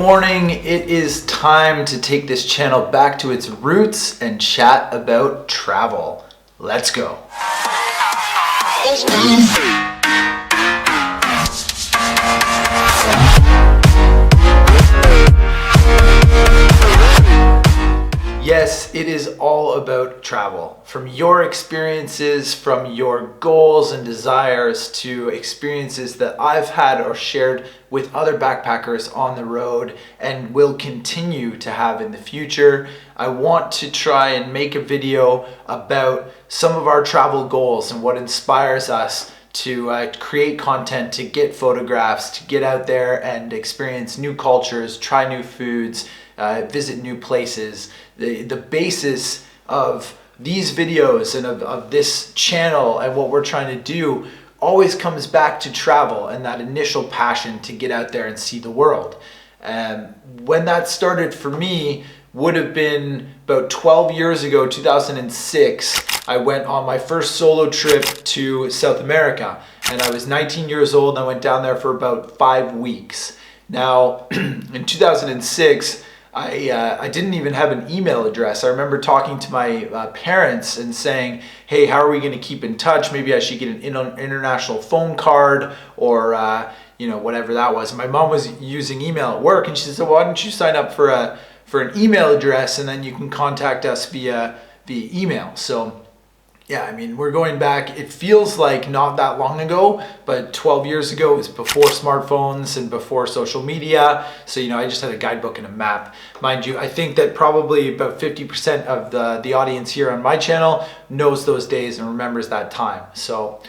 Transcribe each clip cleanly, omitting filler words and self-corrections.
morning. It is time to take this channel back to its roots and chat about travel. Let's go. Yes, it is all about travel. From your experiences, from your goals and desires to experiences that I've had or shared with other backpackers on the road and will continue to have in the future. I want to try and make a video about some of our travel goals and what inspires us to create content, to get photographs, to get out there and experience new cultures, try new foods, visit new places. The basis of these videos and of this channel and what we're trying to do always comes back to travel and that initial passion to get out there and see the world. When that started for me would have been about 12 years ago, 2006. I went on my first solo trip to South America, and I was 19 years old and I went down there for about 5 weeks. Now, in 2006, I didn't even have an email address. I remember talking to my parents and saying, hey, how are we going to keep in touch? Maybe I should get an international phone card or whatever that was. And my mom was using email at work, and she said, well, why don't you sign up for an email address and then you can contact us via email. So yeah, I mean, we're going back, it feels like not that long ago, but 12 years ago, it was before smartphones and before social media. So, I just had a guidebook and a map. Mind you, I think that probably about 50% of the audience here on my channel knows those days and remembers that time. So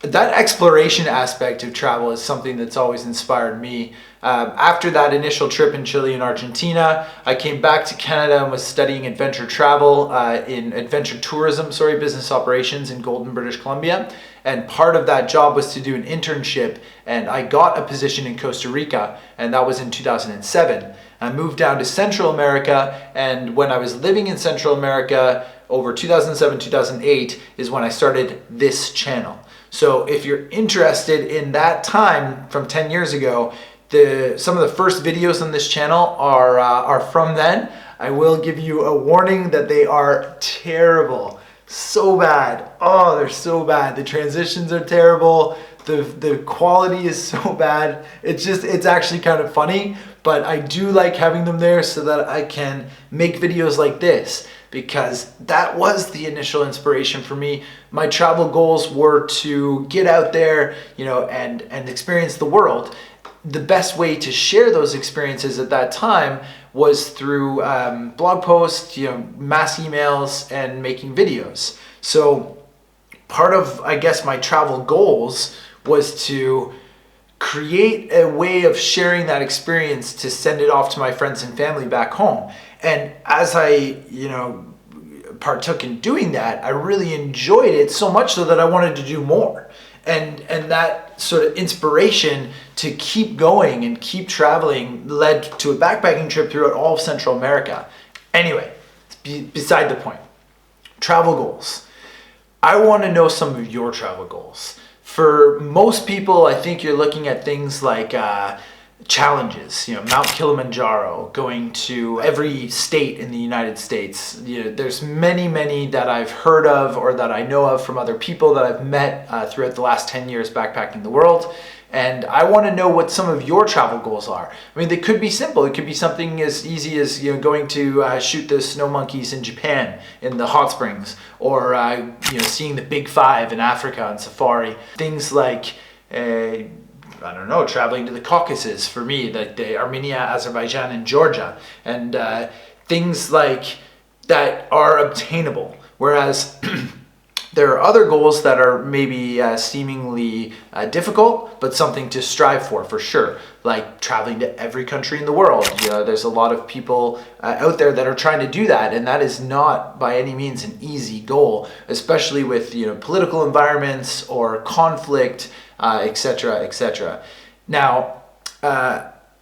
that exploration aspect of travel is something that's always inspired me. After that initial trip in Chile and Argentina, I came back to Canada and was studying adventure travel in adventure tourism, business operations in Golden, British Columbia. And part of that job was to do an internship, and I got a position in Costa Rica, and that was in 2007. I moved down to Central America, and when I was living in Central America over 2007, 2008 is when I started this channel. So if you're interested in that time from 10 years ago, some of the first videos on this channel are from then. I will give you a warning that they are terrible. So bad. Oh, they're so bad. The transitions are terrible. The quality is so bad. It's actually kind of funny, but I do like having them there so that I can make videos like this, because that was the initial inspiration for me. My travel goals were to get out there, and experience the world. The best way to share those experiences at that time was through blog posts, mass emails, and making videos. So part of, I guess, my travel goals was to create a way of sharing that experience to send it off to my friends and family back home. And as I, partook in doing that, I really enjoyed it so much so that I wanted to do more. And that sort of inspiration to keep going and keep traveling led to a backpacking trip throughout all of Central America. Anyway, beside the point. Travel goals. I want to know some of your travel goals. For most people, I think you're looking at things like challenges, Mount Kilimanjaro, going to every state in the United States. There's many that I've heard of or that I know of from other people that I've met throughout the last 10 years backpacking the world. And I want to know what some of your travel goals are. I mean, they could be simple. It could be something as easy as going to shoot the snow monkeys in Japan in the hot springs, or seeing the Big Five in Africa on safari. Things like traveling to the Caucasus for me, like the Armenia, Azerbaijan, and Georgia, and things like that are obtainable. Whereas there are other goals that are maybe seemingly difficult, but something to strive for sure, like traveling to every country in the world. There's a lot of people out there that are trying to do that, and that is not by any means an easy goal, especially with political environments or conflict, etc., etc. Now,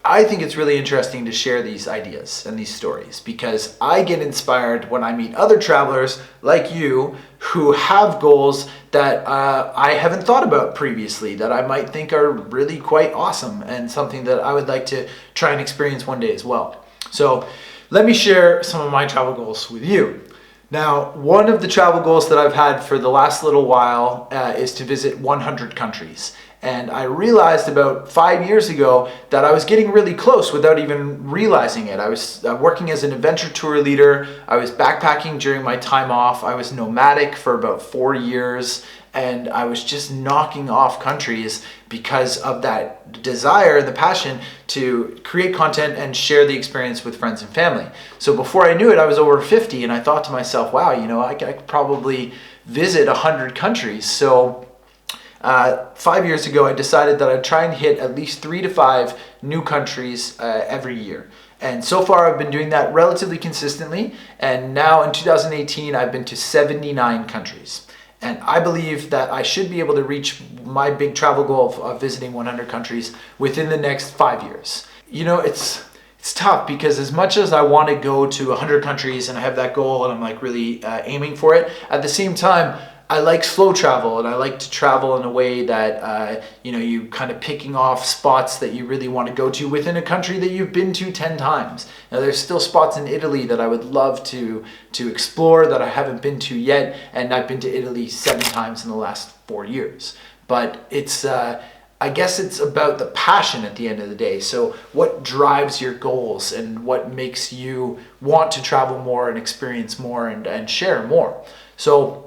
I think it's really interesting to share these ideas and these stories because I get inspired when I meet other travelers like you who have goals that I haven't thought about previously, that I might think are really quite awesome and something that I would like to try and experience one day as well. So let me share some of my travel goals with you. Now, one of the travel goals that I've had for the last little while is to visit 100 countries. And I realized about 5 years ago that I was getting really close without even realizing it. I was working as an adventure tour leader. I was backpacking during my time off. I was nomadic for about 4 years. And I was just knocking off countries because of that desire, the passion to create content and share the experience with friends and family. So before I knew it, I was over 50 and I thought to myself, wow, I could probably visit 100 countries. So 5 years ago, I decided that I'd try and hit at least 3 to 5 new countries every year. And so far, I've been doing that relatively consistently. And now in 2018, I've been to 79 countries. And I believe that I should be able to reach my big travel goal of visiting 100 countries within the next 5 years. It's tough because as much as I want to go to 100 countries and I have that goal and I'm like really aiming for it, at the same time, I like slow travel and I like to travel in a way that, you kind of picking off spots that you really want to go to within a country that you've been to 10 times. Now there's still spots in Italy that I would love to explore that I haven't been to yet. And I've been to Italy 7 times in the last 4 years. But it's, I guess it's about the passion at the end of the day. So what drives your goals and what makes you want to travel more and experience more and share more. So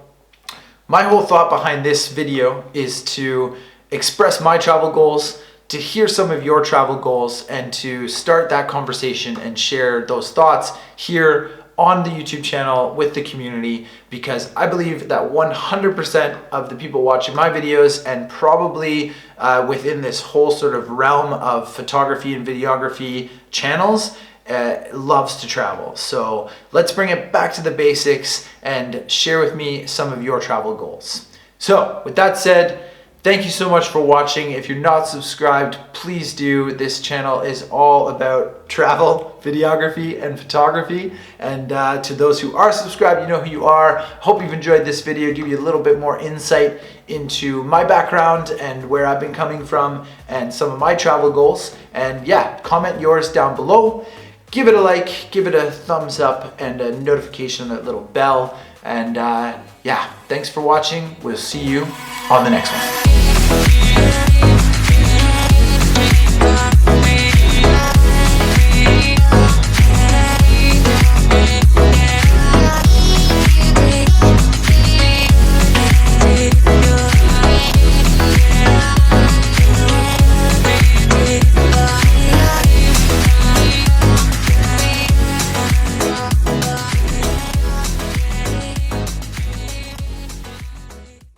my whole thought behind this video is to express my travel goals, to hear some of your travel goals, and to start that conversation and share those thoughts here on the YouTube channel with the community, because I believe that 100% of the people watching my videos and probably within this whole sort of realm of photography and videography channels loves to travel. So let's bring it back to the basics and share with me some of your travel goals. So with that said, thank you so much for watching. If you're not subscribed, please do. This channel is all about travel, videography, and photography. And to those who are subscribed, you know who you are. Hope you've enjoyed this video, give you a little bit more insight into my background and where I've been coming from and some of my travel goals. And yeah, comment yours down below. Give it a like, give it a thumbs up, and a notification, that little bell. And yeah, thanks for watching. We'll see you on the next one.